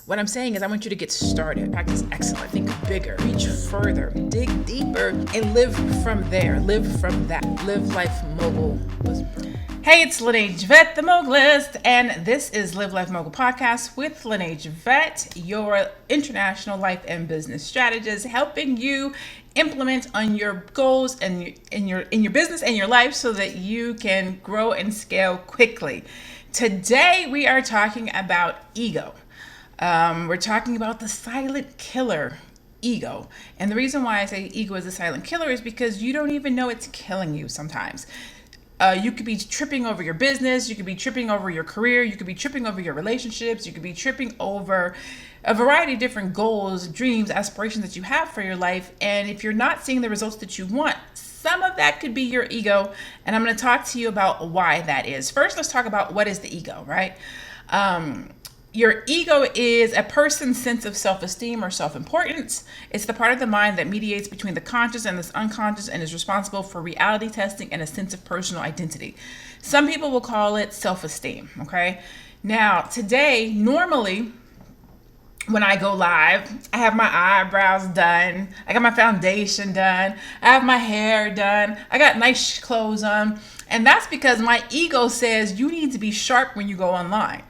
What I'm saying is I want you to get started. Practice excellent. Think bigger. Reach further. Dig deeper. And live from there. Live from that. Live Life Mogul Whisper. Hey, it's Lene Javet, the Mogulist, and this is Live Life Mogul Podcast with Lene Javet, your international life and business strategist, helping you implement on your goals and in your business and your life so that you can grow and scale quickly. Today we are talking about ego. We're talking about the silent killer, ego. And the reason why I say ego is a silent killer is because you don't even know it's killing you sometimes. You could be tripping over your business, you could be tripping over your career, you could be tripping over your relationships, you could be tripping over a variety of different goals, dreams, aspirations that you have for your life. And if you're not seeing the results that you want, some of that could be your ego. And I'm going to talk to you about why that is. First, let's talk about what is the ego, right? Your ego is a person's sense of self-esteem or self-importance. It's the part of the mind that mediates between the conscious and the unconscious and is responsible for reality testing and a sense of personal identity. Some people will call it self-esteem, okay? Now, today, normally, when I go live, I have my eyebrows done, I got my foundation done, I have my hair done, I got nice clothes on, and that's because my ego says you need to be sharp when you go online.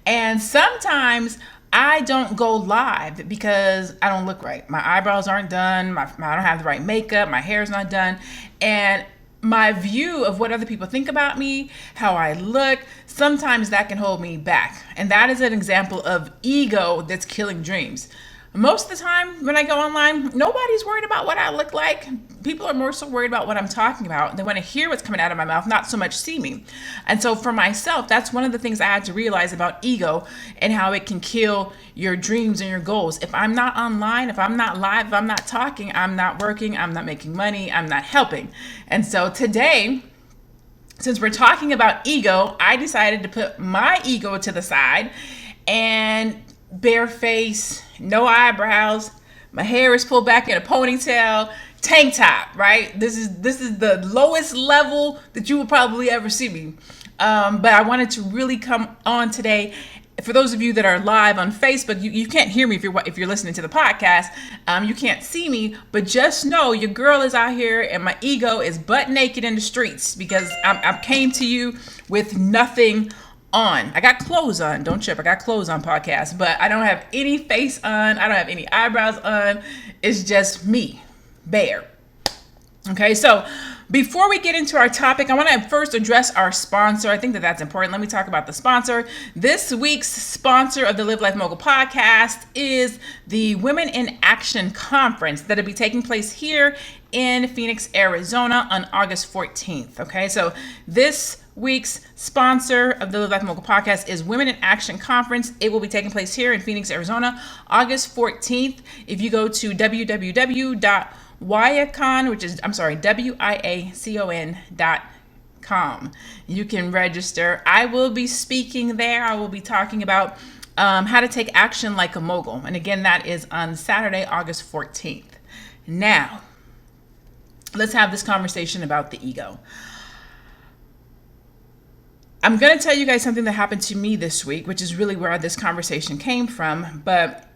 And sometimes I don't go live because I don't look right. My eyebrows aren't done. I don't have the right makeup. My hair's not done. And my view of what other people think about me, how I look, sometimes that can hold me back. And that is an example of ego that's killing dreams. Most of the time when I go online, nobody's worried about what I look like. People are more so worried about what I'm talking about. They want to hear what's coming out of my mouth, not so much see me. And so for myself, that's one of the things I had to realize about ego and how it can kill your dreams and your goals. If I'm not online, if I'm not live, if I'm not talking, I'm not working, I'm not making money, I'm not helping. And so today, since we're talking about ego, I decided to put my ego to the side and bare face, no eyebrows, my hair is pulled back in a ponytail, tank top, right? This is the lowest level that you will probably ever see me. But I wanted to really come on today. For those of you that are live on Facebook, you can't hear me if you're listening to the podcast. You can't see me, but just know your girl is out here and my ego is butt naked in the streets because I came to you with nothing on. I got clothes on. Don't trip. I got clothes on podcast, but I don't have any face on. I don't have any eyebrows on. It's just me, bare. Okay, so before we get into our topic, I want to first address our sponsor. I think that's important. Let me talk about the sponsor. This week's sponsor of the Live Life Mogul podcast is the Women in Action Conference that will be taking place here in Phoenix, Arizona on August 14th. Okay, so this week's sponsor of the Live Life Mogul podcast is Women in Action Conference. It will be taking place here in Phoenix, Arizona, August 14th. If you go to WIACON.com, you can register. I will be speaking there. I will be talking about how to take action like a mogul. And again, that is on Saturday, August 14th. Now, let's have this conversation about the ego. I'm going to tell you guys something that happened to me this week, which is really where this conversation came from. But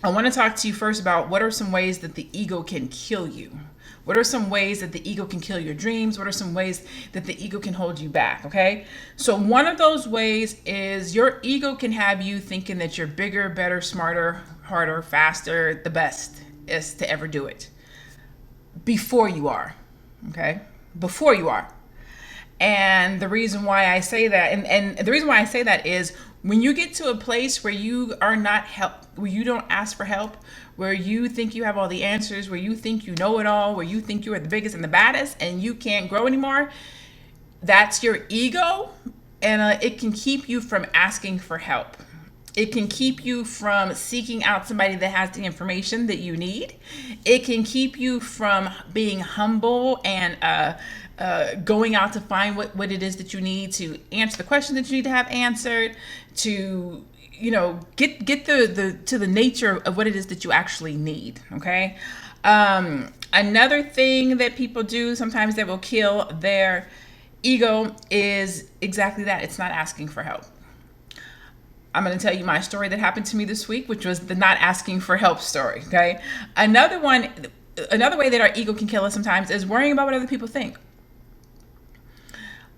I want to talk to you first about what are some ways that the ego can kill you. What are some ways that the ego can kill your dreams? What are some ways that the ego can hold you back? Okay. So one of those ways is your ego can have you thinking that you're bigger, better, smarter, harder, faster, the best is to ever do it. Before you are. Okay. Before you are. And the reason why I say that, and the reason why I say that is when you get to a place where you are not help, where you don't ask for help, where you think you have all the answers, where you think you know it all, where you think you are the biggest and the baddest and you can't grow anymore, that's your ego. And it can keep you from asking for help. It can keep you from seeking out somebody that has the information that you need. It can keep you from being humble and going out to find what it is that you need to answer the question that you need to have answered, to get to the nature of what it is that you actually need. Okay. Another thing that people do sometimes that will kill their ego is exactly that. It's not asking for help. I'm going to tell you my story that happened to me this week, which was the not asking for help story. Okay. Another way that our ego can kill us sometimes is worrying about what other people think.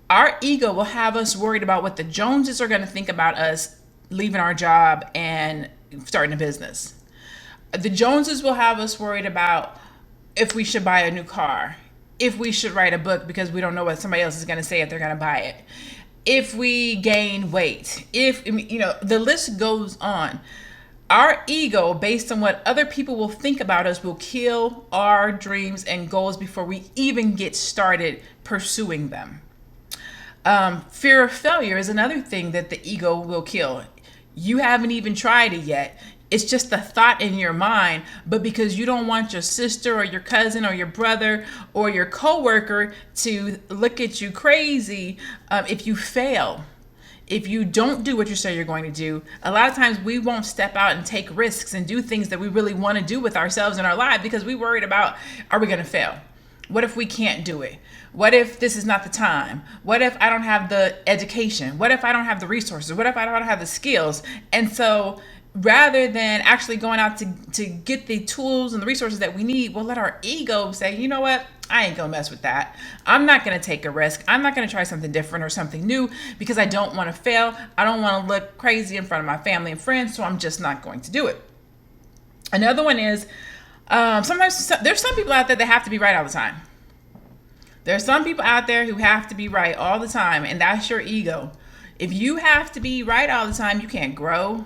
Our ego will have us worried about what the Joneses are going to think about us leaving our job and starting a business. The Joneses will have us worried about if we should buy a new car, if we should write a book because we don't know what somebody else is going to say if they're going to buy it, if we gain weight, the list goes on. Our ego, based on what other people will think about us, will kill our dreams and goals before we even get started pursuing them. Fear of failure is another thing that the ego will kill. You haven't even tried it yet. It's just a thought in your mind, but because you don't want your sister or your cousin or your brother or your coworker to look at you crazy if you fail, if you don't do what you say you're going to do. A lot of times we won't step out and take risks and do things that we really want to do with ourselves in our life because we're worried about, are we going to fail? What if we can't do it? What if this is not the time? What if I don't have the education? What if I don't have the resources? What if I don't have the skills? And so rather than actually going out to get the tools and the resources that we need, we'll let our ego say, you know what? I ain't gonna mess with that. I'm not gonna take a risk. I'm not gonna try something different or something new because I don't wanna fail. I don't wanna look crazy in front of my family and friends, so I'm just not going to do it. Another one is, sometimes there's some people out there that have to be right all the time. There's some people out there who have to be right all the time, and that's your ego. If you have to be right all the time, you can't grow.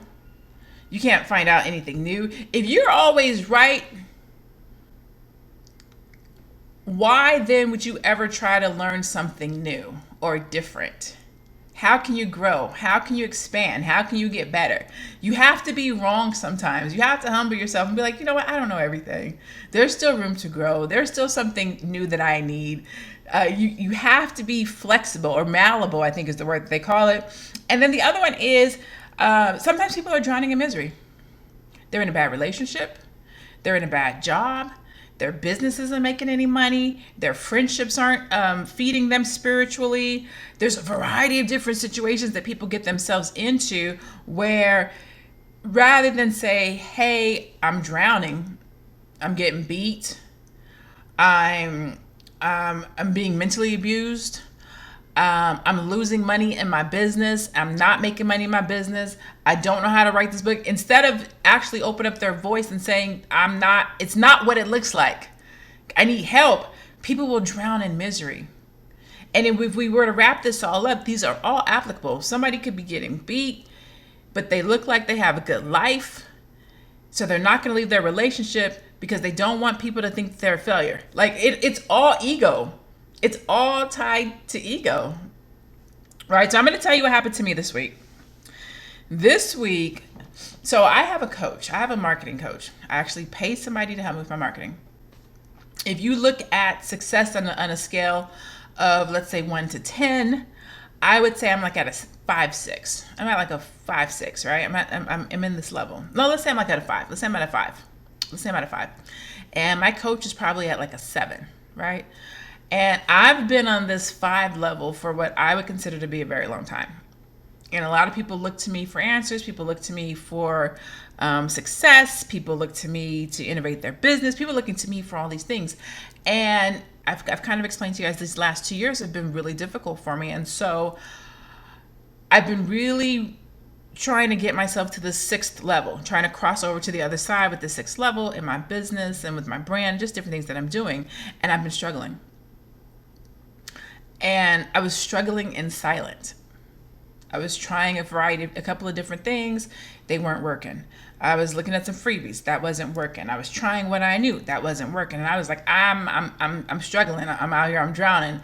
You can't find out anything new. If you're always right, why then would you ever try to learn something new or different? How can you grow? How can you expand? How can you get better? You have to be wrong sometimes. You have to humble yourself and be like, you know what? I don't know everything. There's still room to grow. There's still something new that I need. You have to be flexible, or malleable, I think is the word that they call it. And then the other one is sometimes people are drowning in misery. They're in a bad relationship. They're in a bad job. Their business isn't making any money. Their friendships aren't feeding them spiritually. There's a variety of different situations that people get themselves into where rather than say, hey, I'm drowning, I'm getting beat, I'm being mentally abused, I'm losing money in my business, I'm not making money in my business, I don't know how to write this book. Instead of actually open up their voice and saying, it's not what it looks like, I need help, people will drown in misery. And if we were to wrap this all up, these are all applicable. Somebody could be getting beat, but they look like they have a good life, so they're not going to leave their relationship because they don't want people to think they're a failure. Like it's all ego. It's all tied to ego, right? So I'm going to tell you what happened to me this week. This week, so I have a coach. I have a marketing coach. I actually pay somebody to help me with my marketing. If you look at success on a scale of, let's say, 1 to 10, I would say I'm like at a 5-6. I'm at like a 5-6, right? I'm in this level. No, let's say I'm like at a 5. Let's say I'm at a 5. And my coach is probably at like a 7, right? And I've been on this 5 level for what I would consider to be a very long time. And a lot of people look to me for answers. People look to me for success. People look to me to innovate their business. People looking to me for all these things. And I've kind of explained to you guys these last 2 years have been really difficult for me. And so I've been really trying to get myself to the 6th level, trying to cross over to the other side with the 6th level in my business and with my brand, just different things that I'm doing. And I've been struggling. And I was struggling in silence. I was trying a couple of different things. They weren't working. I was looking at some freebies. That wasn't working. I was trying what I knew. That wasn't working. And I was like, I'm struggling. I'm out here. I'm drowning.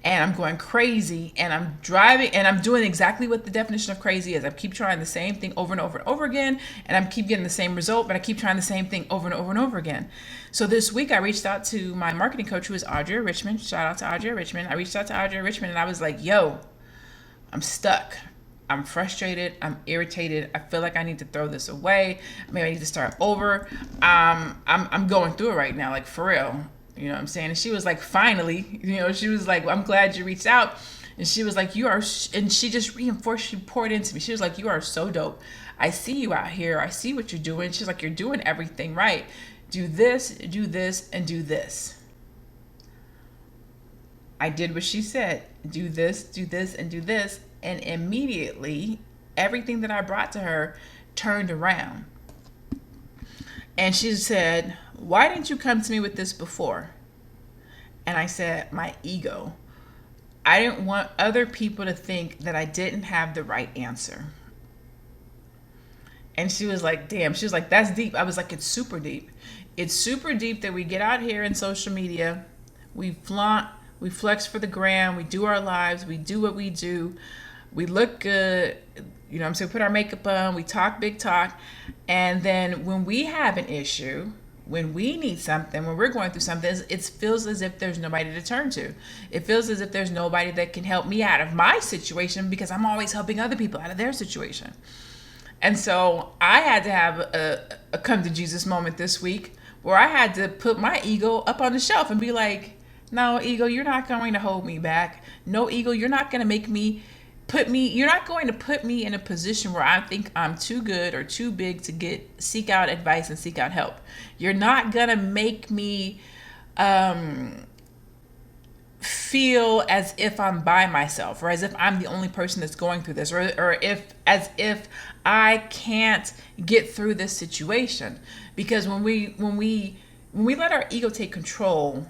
And I'm going crazy. And I'm driving. And I'm doing exactly what the definition of crazy is. I keep trying the same thing over and over and over again. And I keep getting the same result. But I keep trying the same thing over and over and over again. So this week I reached out to my marketing coach, who is Audrey Richmond. Shout out to Audrey Richmond. I reached out to Audrey Richmond. And I was like, yo, I'm stuck. I'm frustrated. I'm irritated. I feel like I need to throw this away. Maybe I need to start over. I'm going through it right now, like for real. You know what I'm saying? And she was like, finally, she was like, I'm glad you reached out. And she was like, and she just reinforced, she poured into me. She was like, you are so dope. I see you out here. I see what you're doing. She's like, you're doing everything right. Do this, and do this. I did what she said. Do this, and do this. And immediately, everything that I brought to her turned around. And she said, why didn't you come to me with this before? And I said, my ego. I didn't want other people to think that I didn't have the right answer. And she was like, damn. She was like, that's deep. I was like, it's super deep. It's super deep that we get out here in social media. We flaunt, we flex for the gram. We do our lives. We do what we do. We look good. You know what I'm saying? We put our makeup on. We talk big talk. And then when we have an issue, when we need something, when we're going through something, it feels as if there's nobody to turn to. It feels as if there's nobody that can help me out of my situation because I'm always helping other people out of their situation. And so I had to have a come to Jesus moment this week where I had to put my ego up on the shelf and be like, no, ego, you're not going to hold me back. No, ego, you're not going to you're not going to put me in a position where I think I'm too good or too big to seek out advice and seek out help. You're not going to make me feel as if I'm by myself or as if I'm the only person that's going through this or as if I can't get through this situation. Because when we let our ego take control,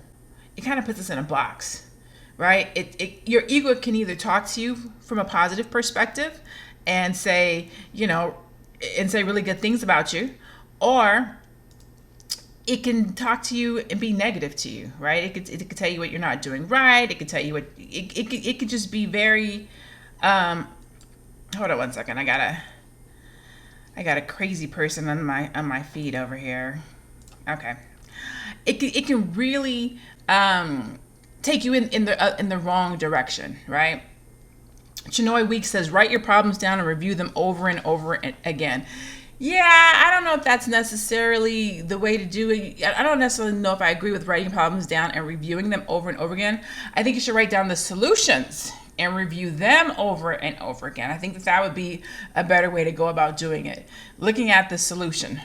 it kind of puts us in a box. Right? Your ego can either talk to you from a positive perspective and say really good things about you, or it can talk to you and be negative to you, right? It could tell you what you're not doing right. It could tell you what it could just be very. Hold on one second. I got a crazy person on my feed over here. Okay, it can really take you in the wrong direction, right? Chinoy Week says, write your problems down and review them over and over again. Yeah, I don't know if that's necessarily the way to do it. I don't necessarily know if I agree with writing problems down and reviewing them over and over again. I think you should write down the solutions and review them over and over again. I think that would be a better way to go about doing it. Looking at the solution,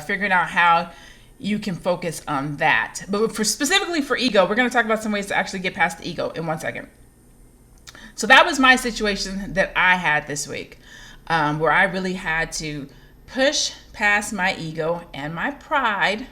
figuring out how you can focus on that. But specifically for ego, we're going to talk about some ways to actually get past the ego in 1 second. So that was my situation that I had this week, where I really had to push past my ego and my pride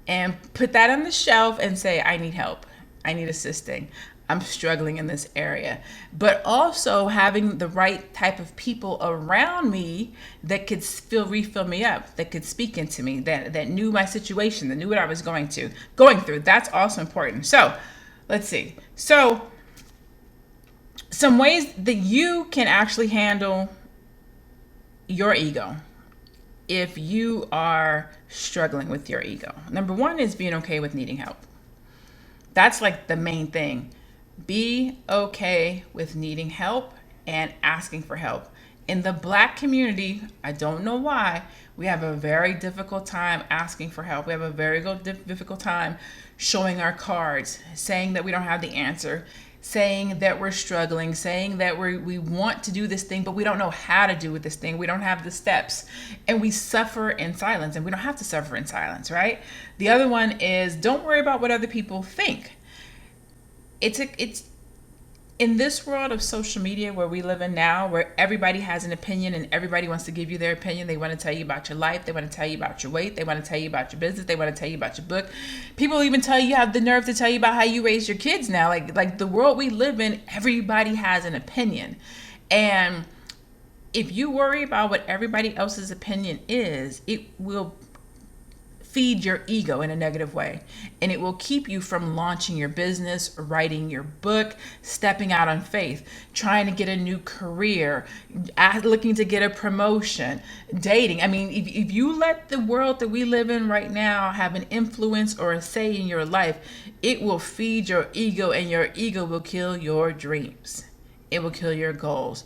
and put that on the shelf and say, I need help. I need assisting. I'm struggling in this area. But also having the right type of people around me that could refill me up, that could speak into me, that knew my situation, that knew what I was going through. That's also important. So let's see. So some ways that you can actually handle your ego if you are struggling with your ego. Number 1 is being okay with needing help. That's like the main thing. Be okay with needing help and asking for help. In the Black community, I don't know why, we have a very difficult time asking for help. We have a very difficult time showing our cards, saying that we don't have the answer, saying that we're struggling, saying that we want to do this thing, but we don't know how to do this thing. We don't have the steps, and we suffer in silence, and we don't have to suffer in silence, right? The other one is don't worry about what other people think. It's in this world of social media where we live in now, where everybody has an opinion and everybody wants to give you their opinion. They want to tell you about your life. They want to tell you about your weight. They want to tell you about your business. They want to tell you about your book. People even have the nerve to tell you about how you raise your kids now. Like the world we live in, everybody has an opinion. And if you worry about what everybody else's opinion is, it will feed your ego in a negative way, and it will keep you from launching your business, writing your book, stepping out on faith, trying to get a new career, looking to get a promotion, dating. I mean, if you let the world that we live in right now have an influence or a say in your life, it will feed your ego, and your ego will kill your dreams. It will kill your goals.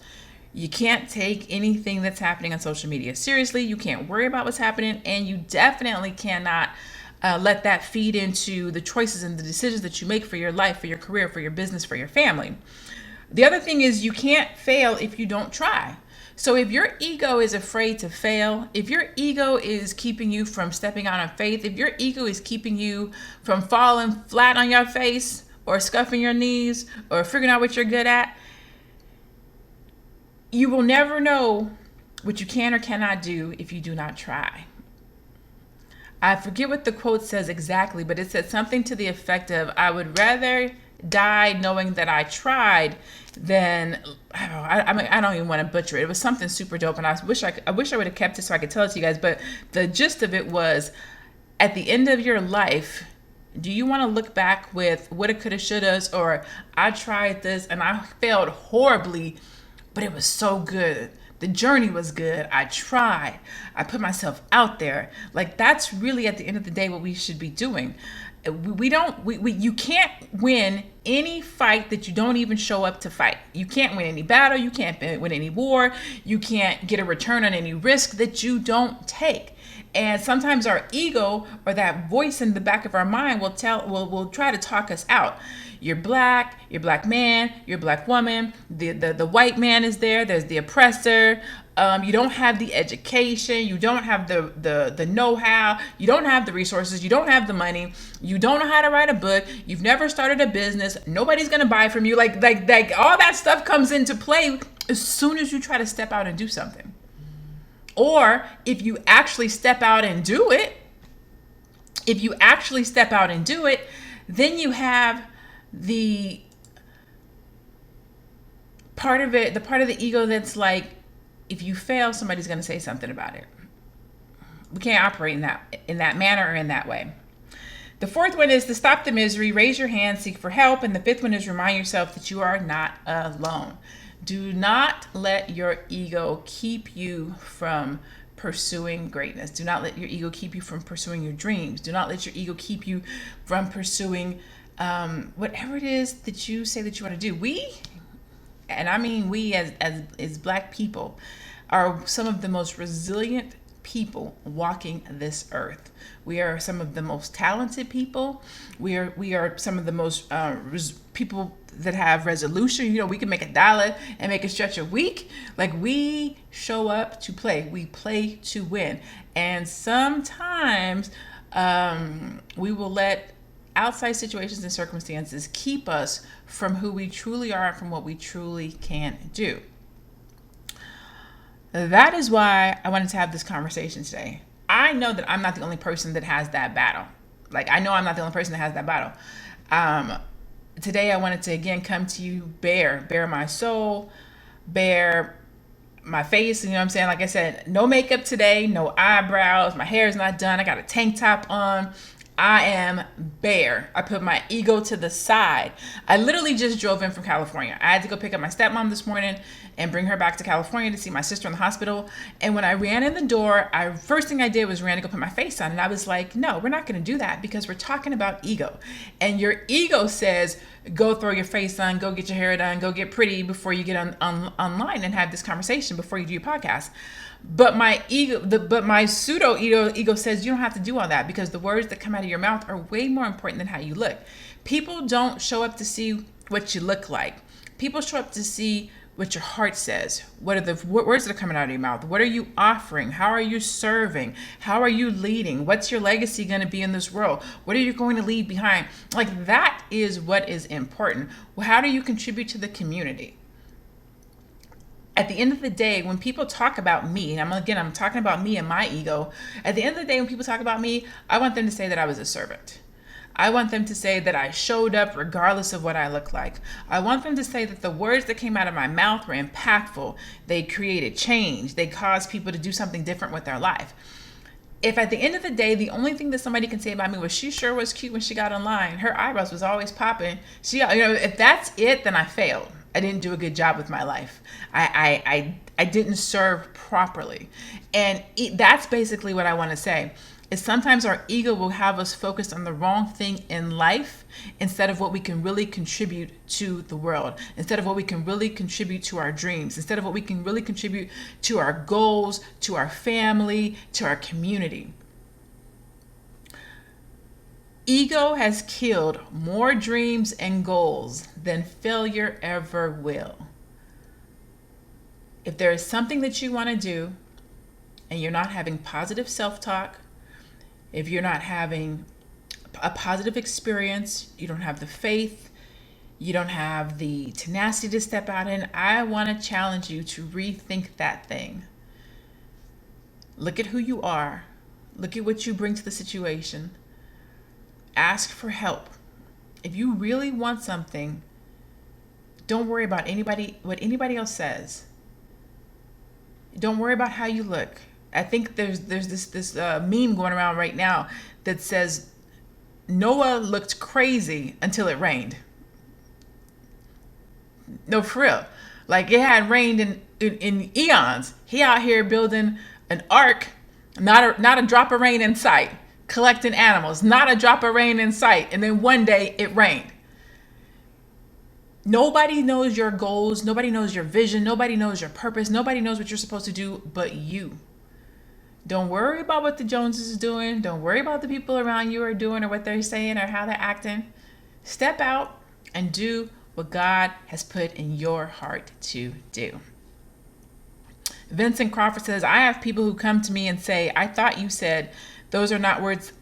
You can't take anything that's happening on social media seriously. You can't worry about what's happening, and you definitely cannot let that feed into the choices and the decisions that you make for your life, for your career, for your business, for your family. The other thing is you can't fail if you don't try. So if your ego is afraid to fail, if your ego is keeping you from stepping out on faith, if your ego is keeping you from falling flat on your face or scuffing your knees or figuring out what you're good at, you will never know what you can or cannot do if you do not try. I forget what the quote says exactly, but it said something to the effect of, I would rather die knowing that I tried than, I don't even want to butcher it. It was something super dope, and I wish I would have kept it so I could tell it to you guys. But the gist of it was, at the end of your life, do you want to look back with woulda, coulda, shouldas, or I tried this and I failed horribly, but it was so good. The journey was good. I tried. I put myself out there. Like, that's really at the end of the day what we should be doing. You can't win any fight that you don't even show up to fight. You can't win any battle. You can't win any war. You can't get a return on any risk that you don't take. And sometimes our ego, or that voice in the back of our mind, will try to talk us out. You're black man, you're a black woman, the white man is there, there's the oppressor, you don't have the education, you don't have the know-how, you don't have the resources, you don't have the money, you don't know how to write a book, you've never started a business, nobody's gonna buy from you. Like all that stuff comes into play as soon as you try to step out and do something. Or if you actually step out and do it, then you have the part of the ego that's like, if you fail, somebody's going to say something about it. We can't operate in that manner or in that way. The fourth one is to stop the misery, raise your hand, seek for help. And the fifth one is remind yourself that you are not alone. Do not let your ego keep you from pursuing greatness. Do not let your ego keep you from pursuing your dreams. Do not let your ego keep you from pursuing whatever it is that you say that you want to do. We as black people are some of the most resilient people walking this earth. We are some of the most talented people. We are some of the most people that have resolution. You know, we can make $1 and make it stretch a week. Like, we show up to play. We play to win. And sometimes we will let outside situations and circumstances keep us from who we truly are and from what we truly can do. That is why I wanted to have this conversation today. I know that I'm not the only person that has that battle. Like, I know I'm not the only person that has that battle. Today I wanted to again come to you bare my soul, bare my face. You know what I'm saying? Like I said, no makeup today, no eyebrows, my hair is not done. I got a tank top on. I am bare. I put my ego to the side. I literally just drove in from California. I had to go pick up my stepmom this morning and bring her back to California to see my sister in the hospital. And when I ran in the door, first thing I did was ran to go put my face on. And I was like, no, we're not going to do that, because we're talking about ego. And your ego says, go throw your face on, go get your hair done, go get pretty before you get online and have this conversation before you do your podcast. But my pseudo ego says you don't have to do all that, because the words that come out of your mouth are way more important than how you look. People don't show up to see what you look like. People show up to see what your heart says. What are the words that are coming out of your mouth? What are you offering? How are you serving? How are you leading? What's your legacy going to be in this world? What are you going to leave behind? Like, that is what is important. Well, how do you contribute to the community? At the end of the day, when people talk about me, and I'm talking about me and my ego. At the end of the day, when people talk about me, I want them to say that I was a servant. I want them to say that I showed up regardless of what I look like. I want them to say that the words that came out of my mouth were impactful. They created change. They caused people to do something different with their life. If at the end of the day, the only thing that somebody can say about me was she sure was cute when she got online, her eyebrows was always popping. If that's it, then I failed. I didn't do a good job with my life. I didn't serve properly. And that's basically what I want to say. Is sometimes our ego will have us focused on the wrong thing in life instead of what we can really contribute to the world, instead of what we can really contribute to our dreams, instead of what we can really contribute to our goals, to our family, to our community. Ego has killed more dreams and goals than failure ever will. If there is something that you want to do and you're not having positive self-talk, if you're not having a positive experience, you don't have the faith, you don't have the tenacity to step out in, I want to challenge you to rethink that thing. Look at who you are. Look at what you bring to the situation. Ask for help. If you really want something, don't worry about what anybody else says. Don't worry about how you look. I think there's this meme going around right now that says Noah looked crazy until it rained. No, for real. Like, it had rained in eons. He out here building an ark, not a drop of rain in sight. Collecting animals, not a drop of rain in sight. And then one day it rained. Nobody knows your goals. Nobody knows your vision. Nobody knows your purpose. Nobody knows what you're supposed to do but you. Don't worry about what the Joneses is doing. Don't worry about the people around you are doing or what they're saying or how they're acting. Step out and do what God has put in your heart to do. Vincent Crawford says, I have people who come to me and say, I thought you said, those are not words.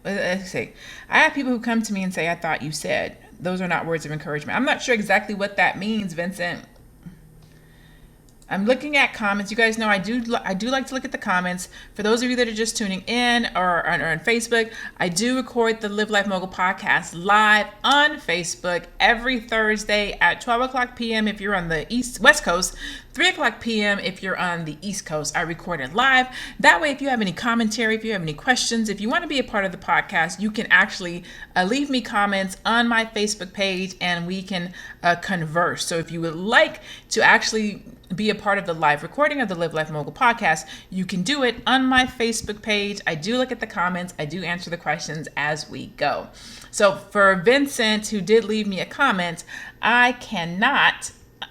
I have people who come to me and say, I thought you said, those are not words of encouragement. I'm not sure exactly what that means, Vincent. I'm looking at comments. You guys know I do like to look at the comments. For those of you that are just tuning in or on Facebook, I do record the Live Life Mogul podcast live on Facebook every Thursday at 12 o'clock p.m. if you're on the West Coast, 3 o'clock p.m. if you're on the East Coast. I record it live. That way, if you have any commentary, if you have any questions, if you want to be a part of the podcast, you can actually leave me comments on my Facebook page and we can converse. So if you would like to actually be a part of the live recording of the Live Life Mogul podcast, you can do it on my Facebook page. I do look at the comments. I do answer the questions as we go. So for Vincent, who did leave me a comment, I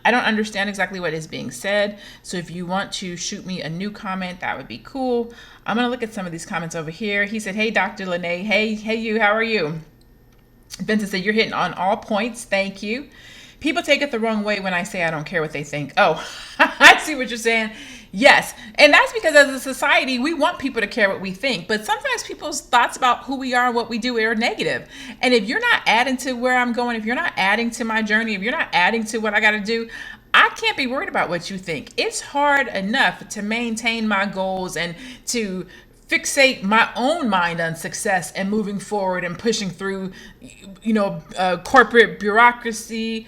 don't understand exactly what is being said. So if you want to shoot me a new comment, that would be cool. I'm going to look at some of these comments over here. He said, hey, Dr. Lene. Hey, you, how are you? Vincent said, you're hitting on all points. Thank you. People take it the wrong way when I say I don't care what they think. Oh, I see what you're saying. Yes. And that's because as a society, we want people to care what we think. But sometimes people's thoughts about who we are and what we do are negative. And if you're not adding to where I'm going, if you're not adding to my journey, if you're not adding to what I got to do, I can't be worried about what you think. It's hard enough to maintain my goals and to fixate my own mind on success and moving forward and pushing through, corporate bureaucracy,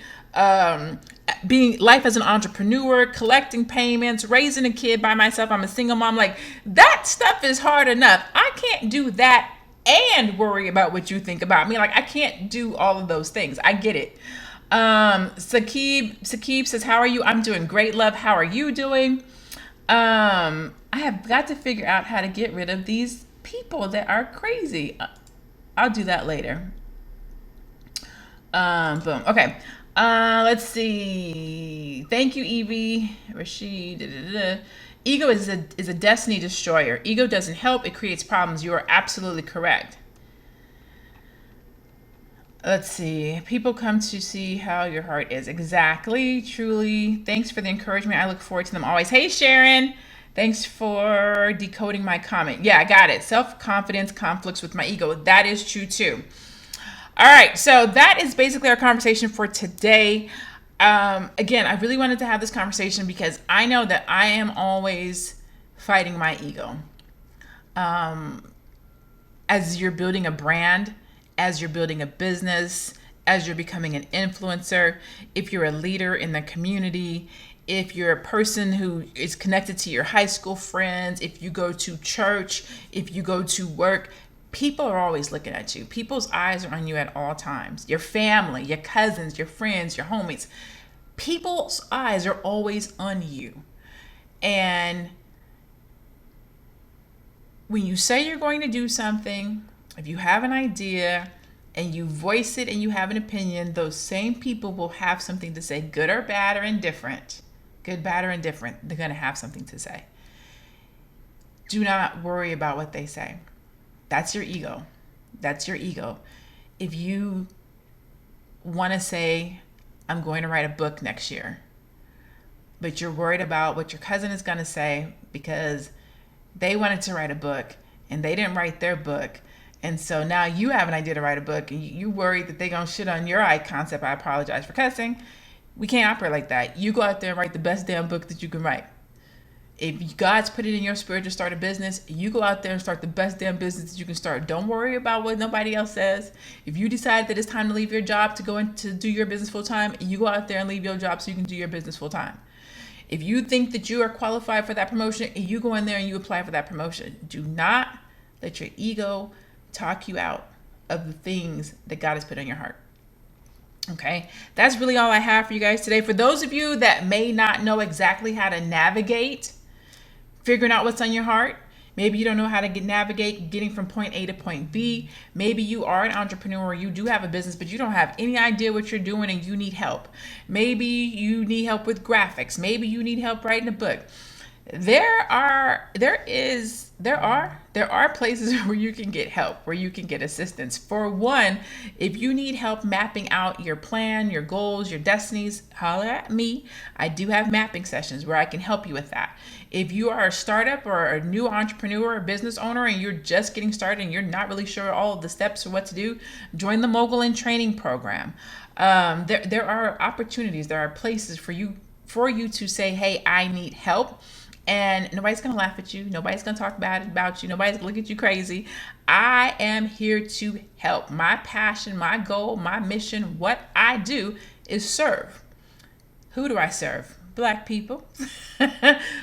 being life as an entrepreneur, collecting payments, raising a kid by myself. I'm a single mom. Like, that stuff is hard enough. I can't do that and worry about what you think about me. Like, I can't do all of those things. I get it. Sakib says, how are you? I'm doing great, love. How are you doing? I have got to figure out how to get rid of these people that are crazy. I'll do that later. Boom. Okay. Let's see. Thank you, Evie. Rashid. Ego is a destiny destroyer. Ego doesn't help. It creates problems. You are absolutely correct. Let's see. People come to see how your heart is. Exactly. Truly. Thanks for the encouragement. I look forward to them always. Hey, Sharon. Thanks for decoding my comment. Yeah, I got it. Self-confidence conflicts with my ego. That is true too. All right. So that is basically our conversation for today. Again, I really wanted to have this conversation because I know that I am always fighting my ego. As you're building a brand, as you're building a business, as you're becoming an influencer, if you're a leader in the community, if you're a person who is connected to your high school friends, if you go to church, if you go to work, people are always looking at you. People's eyes are on you at all times. Your family, your cousins, your friends, your homies. People's eyes are always on you. And when you say you're going to do something, if you have an idea and you voice it and you have an opinion, those same people will have something to say, good or bad or indifferent. Good, bad, or indifferent. They're going to have something to say. Do not worry about what they say. That's your ego. That's your ego. If you want to say, I'm going to write a book next year, but you're worried about what your cousin is going to say because they wanted to write a book and they didn't write their book. And so now you have an idea to write a book and you worried that they're going to shit on your concept. I apologize for cussing. We can't operate like that. You go out there and write the best damn book that you can write. If God's put it in your spirit to start a business, you go out there and start the best damn business that you can start. Don't worry about what nobody else says. If you decide that it's time to leave your job to go into do your business full time, you go out there and leave your job so you can do your business full time. If you think that you are qualified for that promotion, you go in there and you apply for that promotion. Do not let your ego talk you out of the things that God has put on your heart. Okay, that's really all I have for you guys today. For those of you that may not know exactly how to navigate figuring out what's on your heart, maybe you don't know how to navigate getting from point A to point B. Maybe you are an entrepreneur, or you do have a business, but you don't have any idea what you're doing and you need help. Maybe you need help with graphics. Maybe you need help writing a book. There are places where you can get help, where you can get assistance. For one, if you need help mapping out your plan, your goals, your destinies, holler at me. I do have mapping sessions where I can help you with that. If you are a startup or a new entrepreneur or business owner and you're just getting started and you're not really sure all of the steps or what to do, join the Mogul in Training program. There are opportunities, there are places for you to say, hey, I need help. And nobody's going to laugh at you. Nobody's going to talk bad about you. Nobody's going to look at you crazy. I am here to help. My passion, my goal, my mission, what I do is serve. Who do I serve? Black people.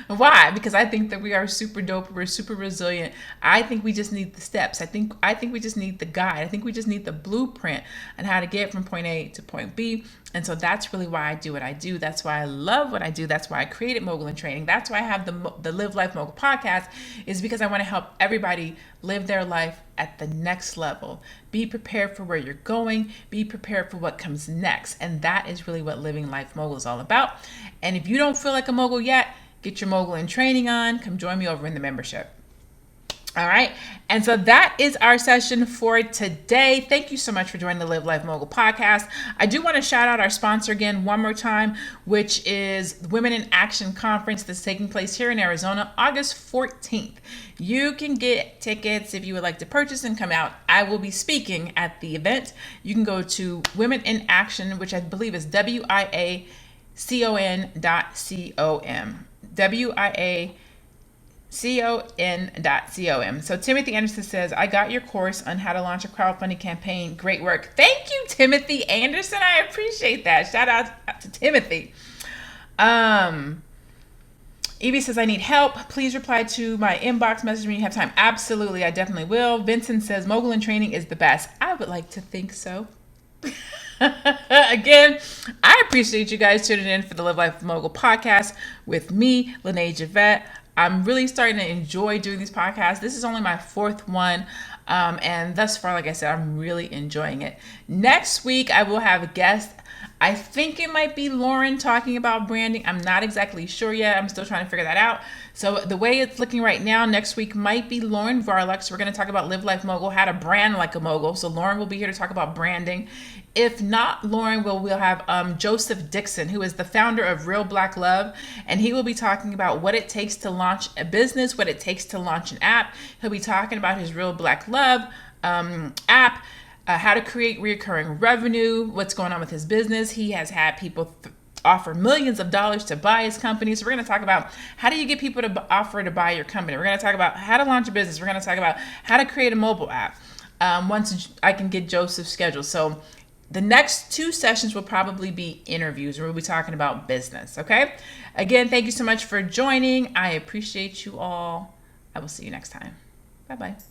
Why? Because I think that we are super dope. We're super resilient. I think we just need the steps. I think we just need the guide. I think we just need the blueprint on how to get from point A to point B. And so that's really why I do what I do. That's why I love what I do. That's why I created Mogul in Training. That's why I have the Live Life Mogul podcast, is because I want to help everybody live their life at the next level. Be prepared for where you're going. Be prepared for what comes next. And that is really what Living Life Mogul is all about. And if you don't feel like a mogul yet, get your Mogul in Training on. Come join me over in the membership. All right. And so that is our session for today. Thank you so much for joining the Live Life Mogul podcast. I do want to shout out our sponsor again one more time, which is the Women in Action Conference that's taking place here in Arizona, August 14th. You can get tickets if you would like to purchase and come out. I will be speaking at the event. You can go to Women in Action, which I believe is WIACON.com. WIACON.com. So Timothy Anderson says, I got your course on how to launch a crowdfunding campaign. Great work. Thank you, Timothy Anderson. I appreciate that. Shout out to Timothy. Evie says, I need help. Please reply to my inbox message when you have time. Absolutely. I definitely will. Vincent says, Mogul in Training is the best. I would like to think so. Again, I appreciate you guys tuning in for the Live Life Mogul podcast with me, Lene Javet. I'm really starting to enjoy doing these podcasts. This is only my fourth one. And thus far, like I said, I'm really enjoying it. Next week, I will have a guest. I think it might be Lauren talking about branding. I'm not exactly sure yet. I'm still trying to figure that out. So the way it's looking right now, next week might be Lauren Varlux. We're going to talk about Live Life Mogul, how to brand like a mogul. So Lauren will be here to talk about branding. If not Lauren, we'll have Joseph Dixon, who is the founder of Real Black Love, and he will be talking about what it takes to launch a business, what it takes to launch an app. He'll be talking about his Real Black Love app, how to create recurring revenue, what's going on with his business. He has had people offer millions of dollars to buy his company. So we're going to talk about how do you get people to offer to buy your company. We're going to talk about how to launch a business. We're going to talk about how to create a mobile app once I can get Joseph's schedule. So the next two sessions will probably be interviews where we'll be talking about business. Okay. Again, thank you so much for joining. I appreciate you all. I will see you next time. Bye-bye.